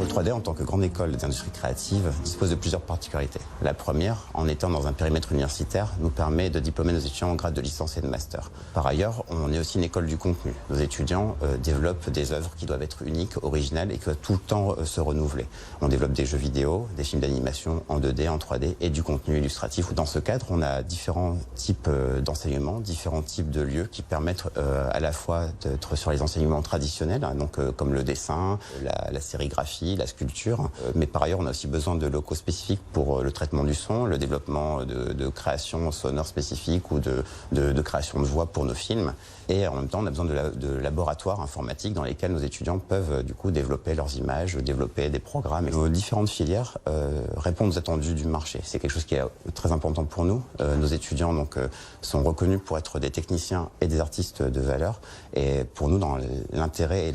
Pôle 3D, en tant que grande école d'industrie créative, dispose de plusieurs particularités. La première, en étant dans un périmètre universitaire, nous permet de diplômer nos étudiants en grade de licence et de master. Par ailleurs, on est aussi une école du contenu. Nos étudiants développent des œuvres qui doivent être uniques, originales et qui doivent tout le temps se renouveler. On développe des jeux vidéo, des films d'animation en 2D, en 3D et du contenu illustratif. Dans ce cadre, on a différents types d'enseignements, différents types de lieux qui permettent à la fois d'être sur les enseignements traditionnels, donc comme le dessin, la sérigraphie, la sculpture, mais par ailleurs on a aussi besoin de locaux spécifiques pour le traitement du son, le développement de créations sonores spécifiques ou de création de voix pour nos films. Et en même temps, on a besoin de laboratoires informatiques dans lesquels nos étudiants peuvent du coup développer leurs images, développer des programmes. Nos différentes filières répondent aux attendus du marché. C'est quelque chose qui est très important pour nous. Nos étudiants donc sont reconnus pour être des techniciens et des artistes de valeur. Et pour nous, dans l'intérêt et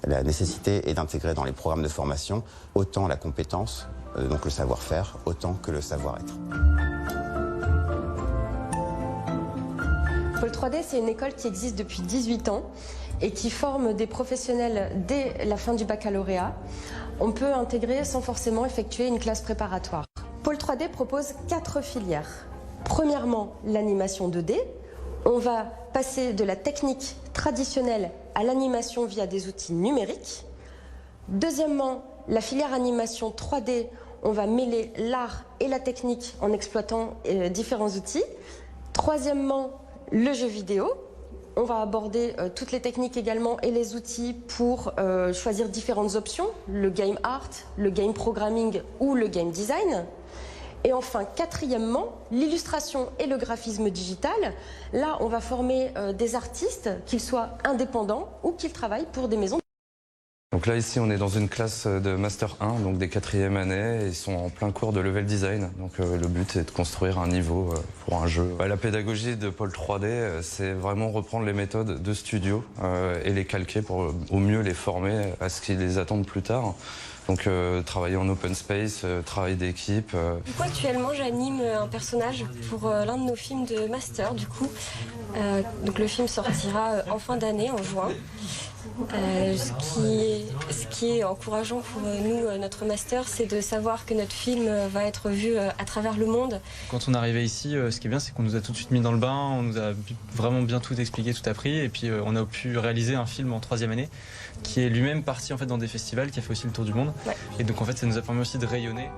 la nécessité est d'intégrer dans les programmes de formation autant la compétence, donc le savoir-faire, autant que le savoir-être. Pôle 3D, c'est une école qui existe depuis 18 ans et qui forme des professionnels dès la fin du baccalauréat. On peut intégrer sans forcément effectuer une classe préparatoire. Pôle 3D propose 4 filières. Premièrement, l'animation 2D. On va passer de la technique traditionnelle à l'animation via des outils numériques. Deuxièmement, la filière animation 3D, on va mêler l'art et la technique en exploitant différents outils. Troisièmement, le jeu vidéo. On va aborder toutes les techniques également et les outils pour choisir différentes options, le game art, le game programming ou le game design. Et enfin, quatrièmement, l'illustration et le graphisme digital. Là, on va former des artistes, qu'ils soient indépendants ou qu'ils travaillent pour des maisons. Donc là, ici, on est dans une classe de Master 1, donc des 4e années, et ils sont en plein cours de level design. Donc le but est de construire un niveau pour un jeu. La pédagogie de Pôle 3D, c'est vraiment reprendre les méthodes de studio et les calquer pour au mieux les former à ce qu'ils les attendent plus tard. Donc travailler en open space, travail d'équipe. Du coup, actuellement, j'anime un personnage pour l'un de nos films de master, du coup. Donc le film sortira en fin d'année, en juin. Ce qui est encourageant pour nous, notre master, c'est de savoir que notre film va être vu à travers le monde. Quand on est arrivé ici, ce qui est bien, c'est qu'on nous a tout de suite mis dans le bain, on nous a vraiment bien tout expliqué, tout appris, et puis on a pu réaliser un film en 3e année qui est lui-même parti en fait dans des festivals, qui a fait aussi le tour du monde. Ouais. Et donc en fait, ça nous a permis aussi de rayonner.